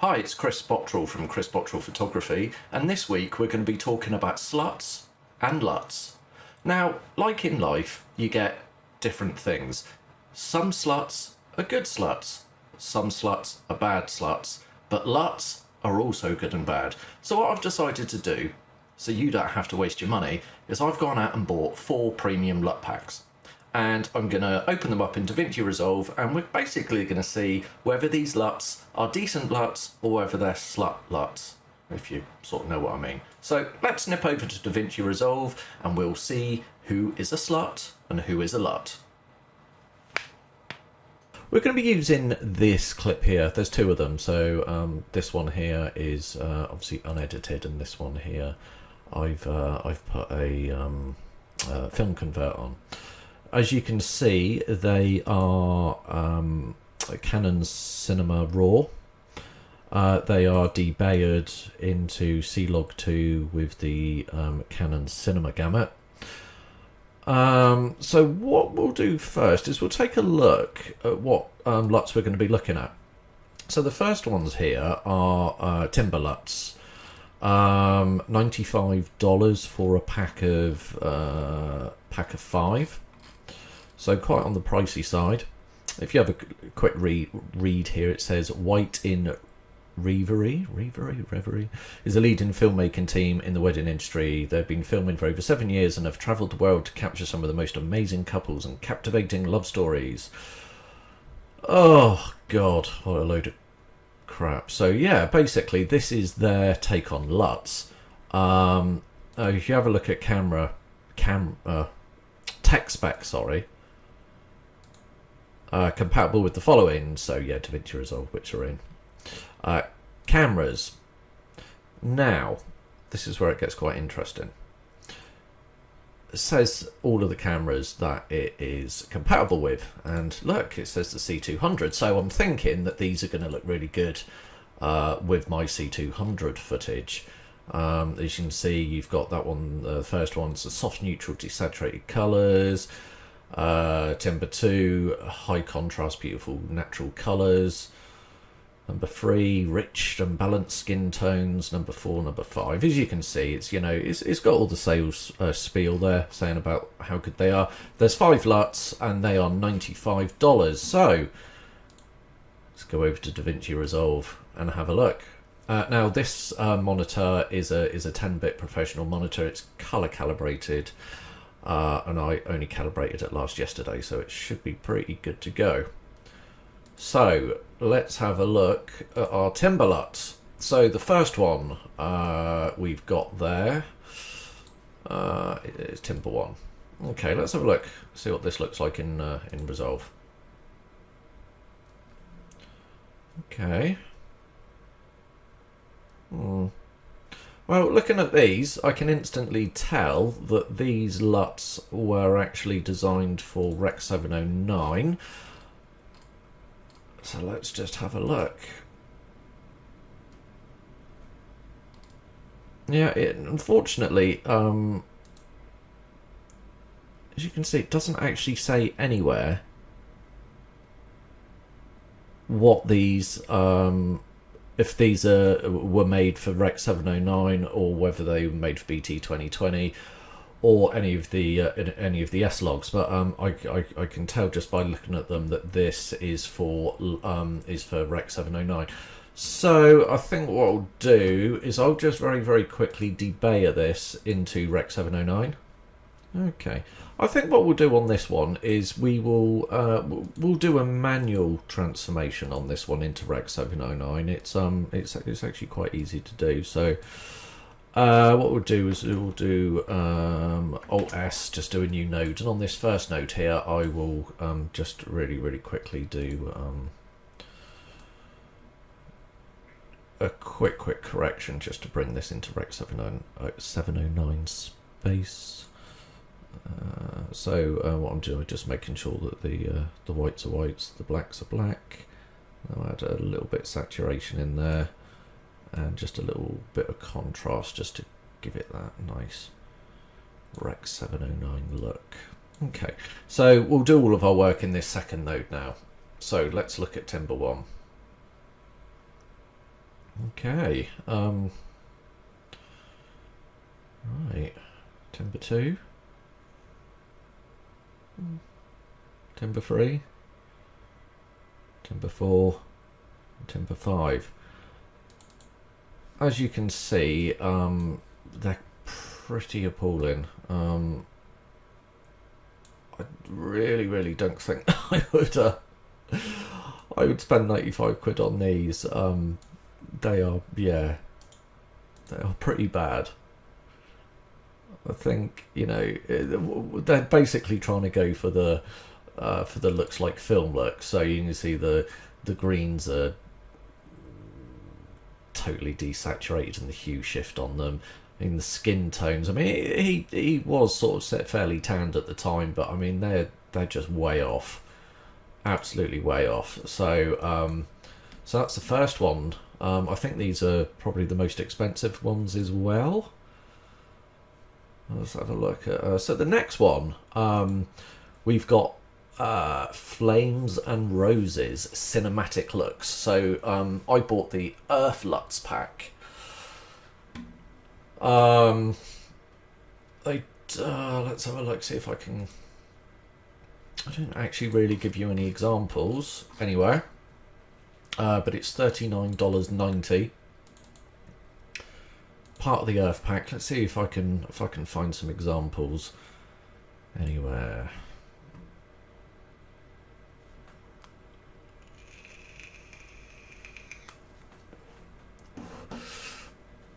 Hi, it's Chris Bottrell from Chris Bottrell Photography, and this week we're going to be talking about sluts and LUTs. Now, like in life, you get different things. Some sluts are good sluts, some sluts are bad sluts, but LUTs are also good and bad. So what I've decided to do, so you don't have to waste your money, is I've gone out and bought 4 premium LUT packs. And I'm going to open them up in DaVinci Resolve, and we're basically going to see whether these LUTs are decent LUTs or whether they're slut LUTs, if you sort of know what I mean. So let's nip over to DaVinci Resolve and we'll see who is a slut and who is a LUT. We're going to be using this clip here. There's 2 of them. So this one here is obviously unedited, and this one here I've put a film convert on. As you can see, they are Canon Cinema Raw. They are debayered into C-Log2 with the Canon Cinema Gamut. So what we'll do first is we'll take a look at what LUTs we're going to be looking at. So the first ones here are Timber LUTs. $95 for a pack of 5. So quite on the pricey side. If you have a quick read here, it says White in Reverie is a leading filmmaking team in the wedding industry. They've been filming for over 7 years and have travelled the world to capture some of the most amazing couples and captivating love stories. Oh God, what a load of crap. So yeah, basically this is their take on LUTs. If you have a look at tech spec, sorry. Compatible with the following, so yeah, DaVinci Resolve, which are in. Cameras. Now, this is where it gets quite interesting. It says all of the cameras that it is compatible with, and look, it says the C200, so I'm thinking that these are going to look really good with my C200 footage. As you can see, you've got that one, the first one's the soft neutral desaturated colours. Timber 2, high contrast, beautiful natural colours. Number 3, rich and balanced skin tones. Number 4, number 5. As you can see, it's it's got all the sales spiel there saying about how good they are. There's 5 LUTs and they are $95. So let's go over to DaVinci Resolve and have a look. Now this monitor is a 10-bit professional monitor. It's color calibrated. And I only calibrated it yesterday, so it should be pretty good to go. So let's have a look at our Timber LUTs. So the first one we've got there is Timber 1. Okay, let's have a look, see what this looks like in Resolve. Okay. Well, looking at these, I can instantly tell that these LUTs were actually designed for Rec 709. So let's just have a look. Yeah, unfortunately, as you can see, it doesn't actually say anywhere what these if these were made for Rec 709 or whether they were made for BT 2020 or any of the S logs, but I can tell just by looking at them that this is for Rec 709. So I think what I'll do is I'll just very quickly debayer this into Rec 709. Okay, I think what we'll do on this one is we'll do a manual transformation on this one into Rec 709. It's actually quite easy to do. So what we'll do is we'll do Alt S, just do a new node, and on this first node here I will just really quickly do a quick correction just to bring this into Rec 709 space. So what I'm doing is just making sure that the whites are whites, the blacks are black. I'll add a little bit of saturation in there and just a little bit of contrast just to give it that nice Rec 709 look. Okay, so we'll do all of our work in this second node now. So let's look at Timber 1. Okay. Right. Timber 2. Timber 3. Timber 4. Timber 5. As you can see, they're pretty appalling. I really don't think I would spend 95 quid on these. They are, yeah, they are pretty bad. I think, you know, they're basically trying to go for the looks like film look. So you can see the greens are totally desaturated and the hue shift on them. I mean, the skin tones. I mean, he was sort of set fairly tanned at the time, but I mean, they're just way off, absolutely way off. So so that's the first one. I think these are probably the most expensive ones as well. Let's have a look at. So the next one, we've got Flames and Roses cinematic looks. So I bought the Earth LUTS pack. Let's have a look, see if I can. I don't actually really give you any examples anywhere, but it's $39.90. Part of the Earth pack. Let's see if I can find some examples anywhere.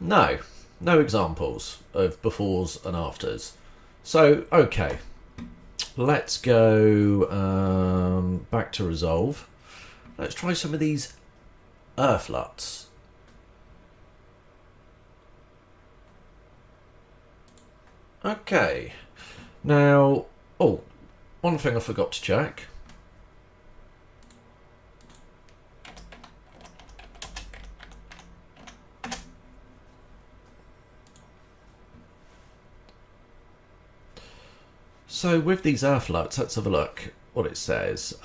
No examples of befores and afters. So okay, let's go back to Resolve. Let's try some of these Earth LUTS. Okay, now, oh, one thing I forgot to check. So with these Earth LUTS, let's have a look what it says.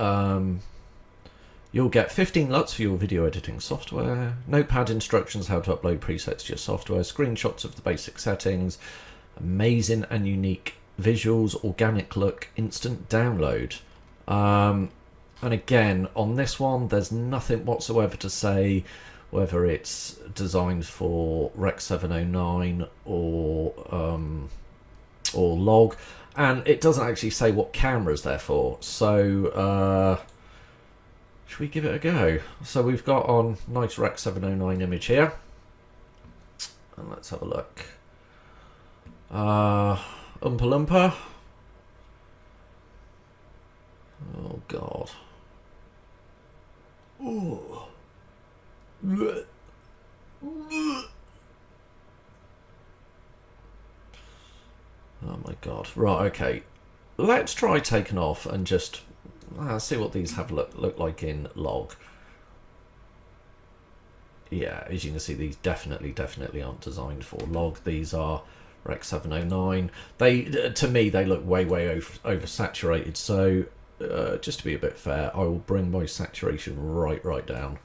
You'll get 15 LUTs for your video editing software, notepad instructions how to upload presets to your software, screenshots of the basic settings, amazing and unique visuals, organic look, instant download. And again, on this one, there's nothing whatsoever to say whether it's designed for Rec 709 or log. And it doesn't actually say what camera's there for. So, should we give it a go? So we've got on nice Rec 709 image here. And let's have a look. Oompa Loompa. Oh, God. Ooh. Oh my god. Right, okay. Let's try taking off and just see what these have look like in log. Yeah, as you can see, these definitely aren't designed for log. These are Rec 709. They, to me, they look way oversaturated. So, just to be a bit fair, I will bring my saturation right down.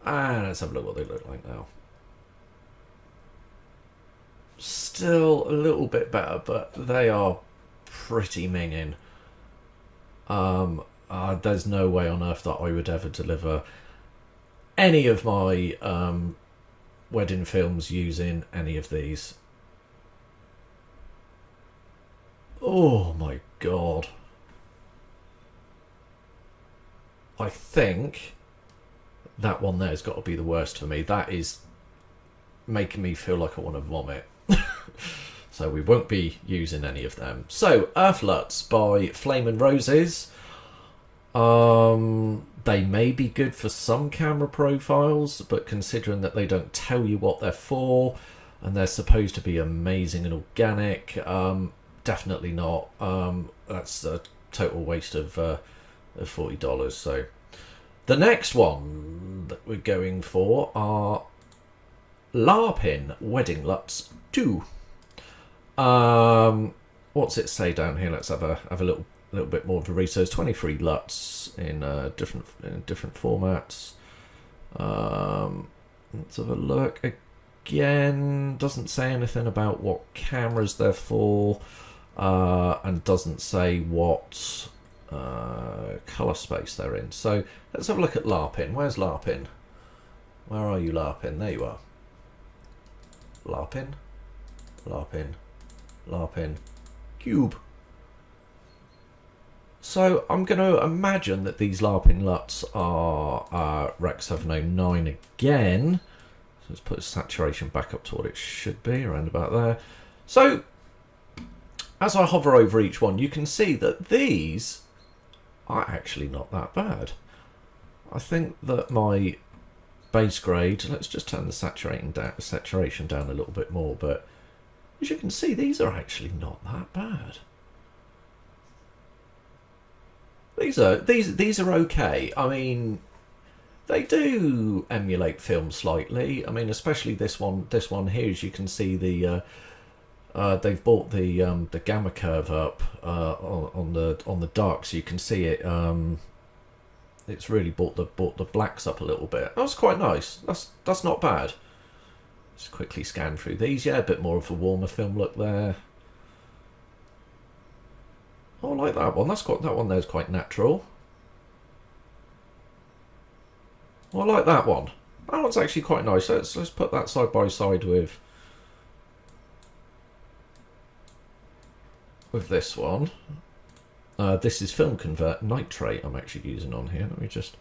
And let's have a look what they look like now. Still a little bit better, but they are pretty minging. There's no way on earth that I would ever deliver any of my wedding films using any of these. Oh my god. I think that one there's got to be the worst for me. That is making me feel like I want to vomit. So we won't be using any of them. So Earth LUTS by Flame and Roses. They may be good for some camera profiles, but considering that they don't tell you what they're for and they're supposed to be amazing and organic, definitely not. That's a total waste of $40. So the next one that we're going for are Larpin Wedding LUTS 2. What's it say down here? Let's have a little bit more of a research. 23 LUTs in different formats. Let's have a look. Again, doesn't say anything about what cameras they're for, and doesn't say what colour space they're in. So let's have a look at LARPing. Where's LARPing? Where are you, LARPing? There you are. LARPing, LARPing, LARPing, cube. So I'm going to imagine that these LARPing LUTs are Rec 709 again. So let's put saturation back up to what it should be, around about there. So as I hover over each one, you can see that these are actually not that bad. I think that my base grade, let's just turn the saturation down a little bit more, but as you can see, these are actually not that bad. These are okay. I mean, they do emulate film slightly. I mean, especially this one here. As you can see, they've brought the gamma curve up on the dark, so you can see it. It's really brought the blacks up a little bit. That's quite nice. That's not bad. Just quickly scan through these. Yeah, a bit more of a warmer film look there. Oh, I like that one. That one there's quite natural. Oh, I like that one. That one's actually quite nice. Let's put that side by side with this one. This is film convert nitrate I'm actually using on here. Let me just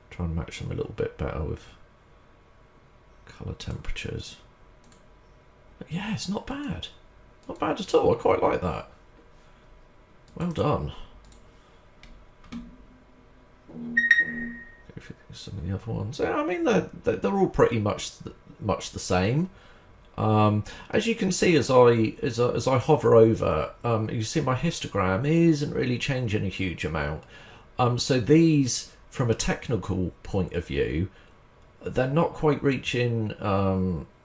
try and match them a little bit better with colour temperatures. But yeah, it's not bad. Not bad at all. I quite like that. Well done. Go through some of the other ones. Yeah, I mean they're all pretty much the same. As you can see, as I hover over, you see my histogram isn't really changing a huge amount. So these, from a technical point of view, they're not quite reaching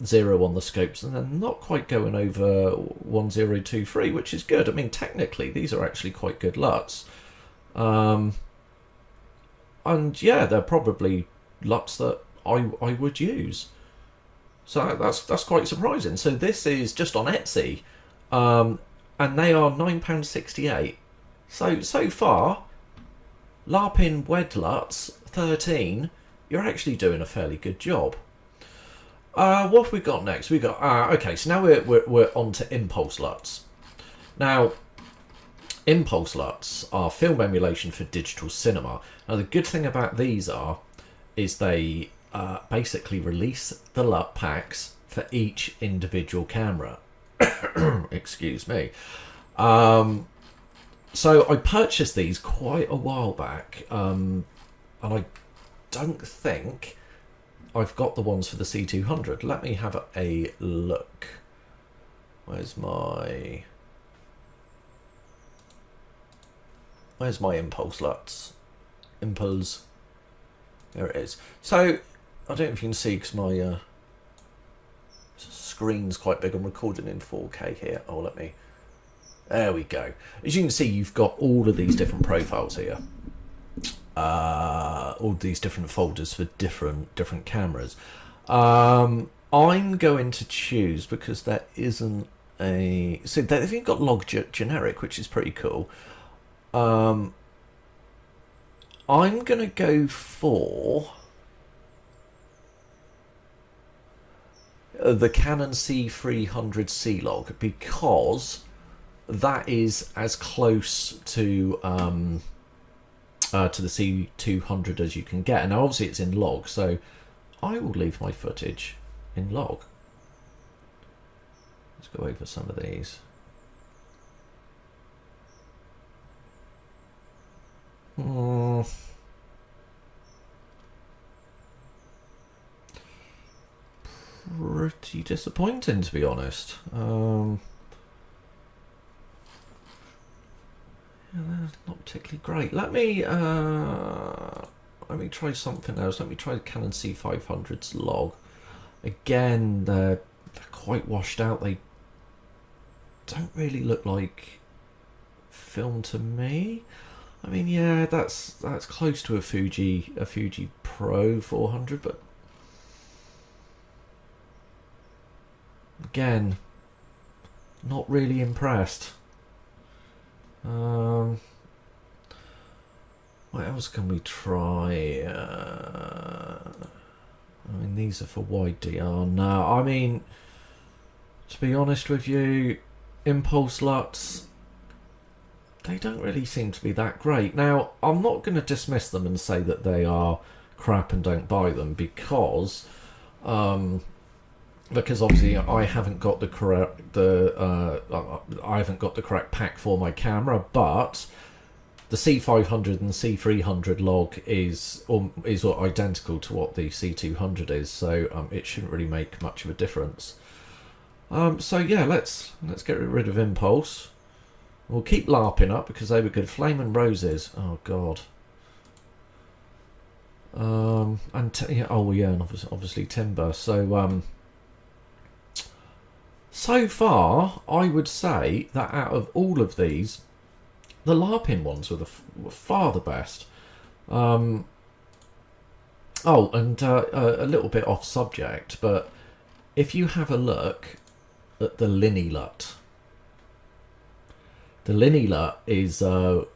0 on the scopes, and they're not quite going over 1023, which is good. I mean, technically, these are actually quite good LUTs. And yeah, they're probably LUTs that I would use. So that's quite surprising. So this is just on Etsy, and they are £9.68. So far, LARPing Wed LUTS 13. You're actually doing a fairly good job. What have we got next? We got okay. So now we're on to Impulse LUTs. Now, Impulse LUTs are film emulation for digital cinema. Now, the good thing about these is they basically release the LUT packs for each individual camera. Excuse me. So I purchased these quite a while back, and I don't think I've got the ones for the C200. Let me have a look. Where's my Impulse LUTs? Impulse. There it is. So I don't know if you can see because my screen's quite big. I'm recording in 4K here. Oh, there we go. As you can see, you've got all of these different profiles here. All these different folders for different cameras. I'm going to choose, because there isn't a... So they've even got log generic, which is pretty cool. I'm going to go for the Canon C300 C-Log, because that is as close to the C200 as you can get. And now obviously it's in log, so I will leave my footage in log. Let's go over some of these. Pretty disappointing, to be honest. Yeah, not particularly great. Let me try something else. Let me try the Canon C500's log. Again, they're quite washed out. They don't really look like film to me. I mean, yeah, that's close to a Fuji Pro 400, but again, not really impressed. What else can we try? I mean, these are for wide DR. No, I mean, to be honest with you, Impulse LUTs, they don't really seem to be that great. Now, I'm not going to dismiss them and say that they are crap and don't buy them, because obviously I haven't got the correct correct pack for my camera, but the C500 and C300 log is identical to what the C200 is, so it shouldn't really make much of a difference. So yeah, let's get rid of Impulse. We'll keep LARPing up because they were good. Flame and Roses. Oh god. And obviously Timber. So so far, I would say that out of all of these, the LARPing ones were far the best. A little bit off subject, but if you have a look at the LUTZ. The LUTZ is oh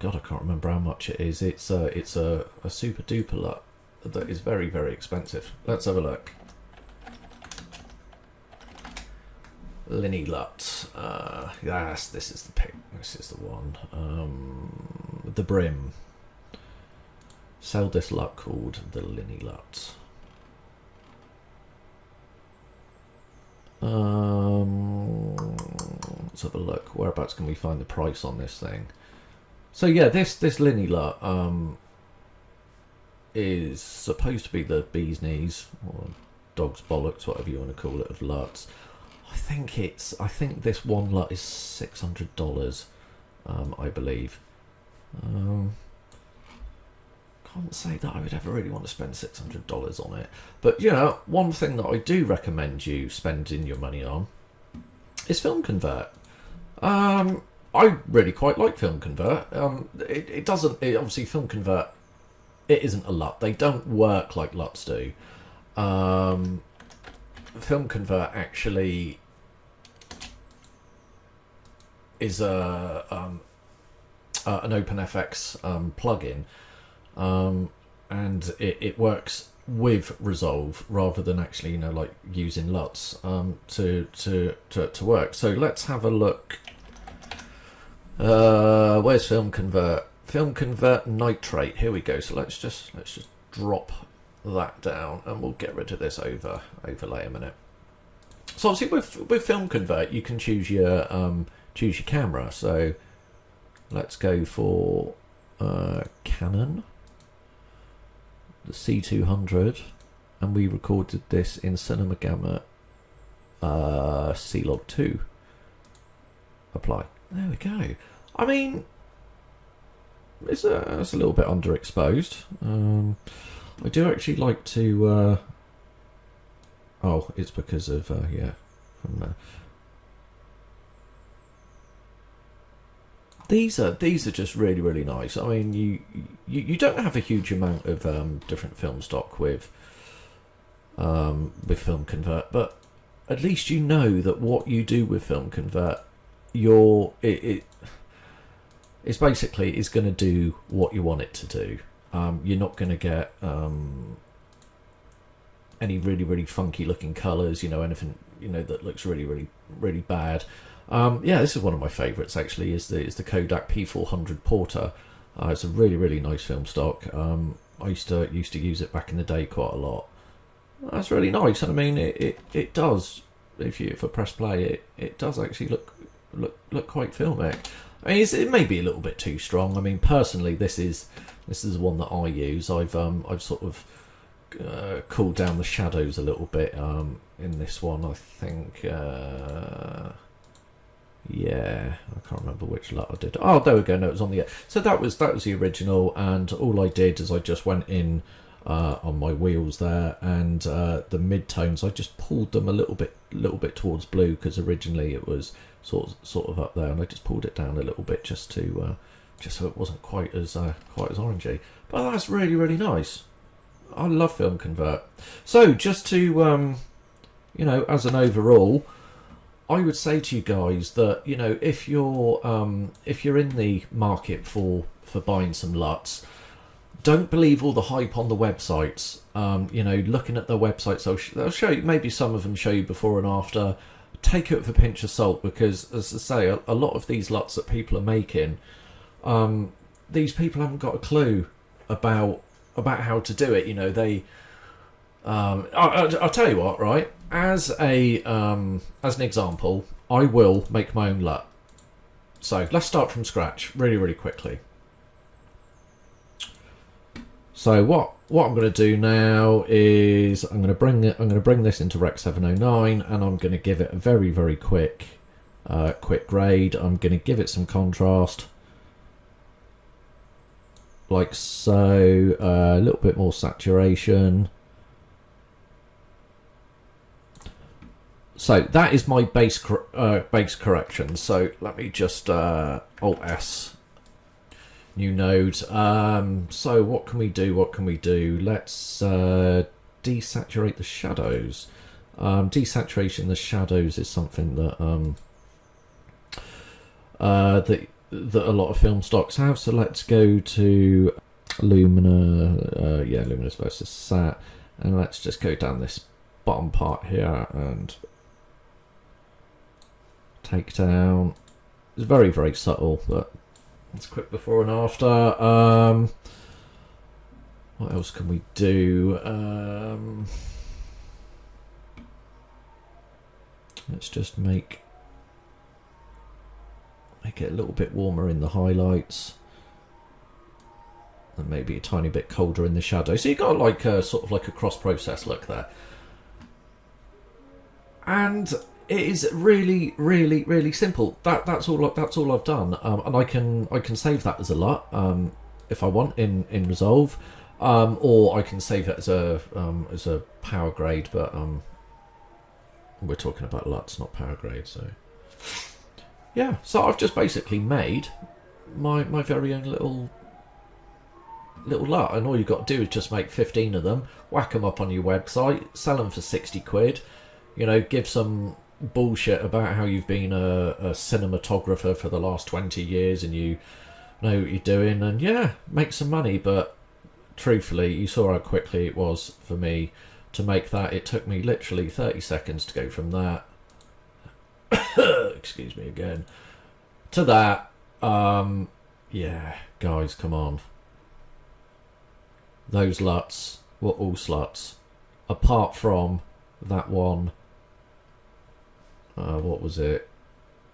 god, I can't remember how much it is. It's a super duper LUTZ that is very, very expensive. Let's have a look. LUTZ. Yes, this is the pick. This is the one. The Brim. Sell this LUTZ called the LUTZ. Let's have a look. Whereabouts can we find the price on this thing? So yeah, this LUTZ is supposed to be the bee's knees or dog's bollocks, whatever you want to call it, of LUTZ. I think this one LUTZ is $600. I believe. Can't say that I would ever really want to spend $600 on it, but you know, one thing that I do recommend you spending your money on is Film Convert. I really quite like Film Convert. It obviously Film Convert, it isn't a LUTZ. They don't work like LUTZ do. Film Convert actually is an OpenFX plugin. And it works with Resolve rather than actually, you know, like using LUTS to work. So let's have a look. Where's Film Convert? Film Convert Nitrate. Here we go. So let's just drop that down, and we'll get rid of this overlay a minute. So obviously with Film Convert, you can choose your camera. So let's go for Canon, the C200, and we recorded this in Cinema Gamma C-Log 2. Apply. There we go. I mean, it's a little bit underexposed. I do actually like to. Oh, it's because of yeah. From these are just really, really nice. I mean, you don't have a huge amount of different film stock with Film Convert, but at least you know that what you do with Film Convert, it's basically is going to do what you want it to do. You're not going to get any really, really funky looking colours, you know, anything, you know, that looks really, really, really bad. Yeah, this is one of my favourites actually, is the Kodak P400 Porter. It's a really, really nice film stock. I used to use it back in the day quite a lot. That's really nice, and I mean it does, if you press play, it does actually look quite filmic. I mean, it may be a little bit too strong. I mean, personally, this is the one that I use. I've sort of cooled down the shadows a little bit in this one. I think yeah, I can't remember which LUT I did. Oh, there we go. No, it was on the. So that was the original, and all I did is I just went in on my wheels there, and the mid-tones, I just pulled them a little bit towards blue, because originally it was sort of up there, and I just pulled it down a little bit just so it wasn't quite as orangey. But that's really, really nice. I love Film Convert. So just to you know, as an overall, I would say to you guys that, you know, if you're in the market for buying some LUTs, don't believe all the hype on the websites. You know, looking at the websites, they'll show you, maybe some of them show you before and after. Take it with a pinch of salt, because, as I say, a lot of these LUTs that people are making, these people haven't got a clue about how to do it. You know, they. I'll tell you what, right? As an example, I will make my own LUT. So let's start from scratch, really, really quickly. So what I'm going to do now is I'm going to bring this into Rec 709, and I'm going to give it a very, very quick grade. I'm going to give it some contrast, like so, a little bit more saturation. So that is my base correction. So let me just Alt S. New node. So what can we do? Let's desaturate the shadows. Desaturation the shadows is something that that a lot of film stocks have. So let's go to Lumina. Luminous versus Sat, and let's just go down this bottom part here and take down. It's very, very subtle, but it's quick before and after. What else can we do? Let's just make it a little bit warmer in the highlights, and maybe a tiny bit colder in the shadow. So you got like a sort of like a cross-process look there, and it is really, really, really simple. That's all I've done, and I can save that as a LUT if I want in Resolve, or I can save it as a power grade. But we're talking about LUTs, not power grade. So yeah, so I've just basically made my very own little LUT, and all you've got to do is just make 15 of them, whack them up on your website, sell them for 60 quid. You know, give some bullshit about how you've been a cinematographer for the last 20 years and you know what you're doing, and yeah, make some money. But truthfully, you saw how quickly it was for me to make that. It took me literally 30 seconds to go from that excuse me again, to that. Yeah, guys, come on. Those LUTs were all sluts, apart from that one. What was it?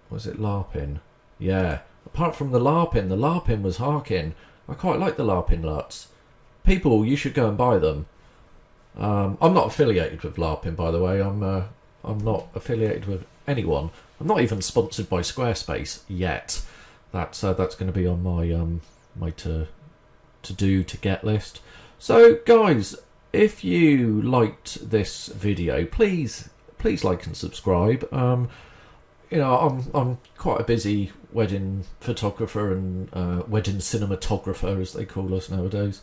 Was it LARPing? Yeah. Apart from the LARPing was harking. I quite like the LARPing LUTs. People, you should go and buy them. I'm not affiliated with LARPing, by the way. I'm not affiliated with anyone. I'm not even sponsored by Squarespace yet. That's going to be on my my to get list. So guys, if you liked this video, please like and subscribe. You know, I'm quite a busy wedding photographer and wedding cinematographer, as they call us nowadays.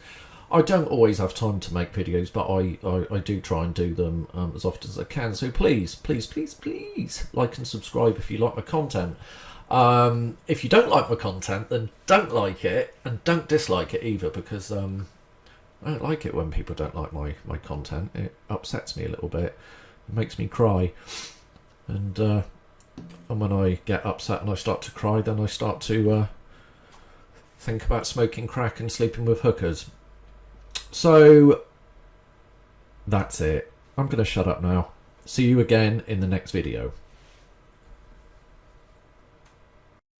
I don't always have time to make videos, but I do try and do them as often as I can. So please like and subscribe if you like my content. If you don't like my content, then don't like it, and don't dislike it either, because I don't like it when people don't like my content. It upsets me a little bit. It makes me cry, and when I get upset and I start to cry, then I start to think about smoking crack and sleeping with hookers. So that's it. I'm going to shut up now. See you again in the next video.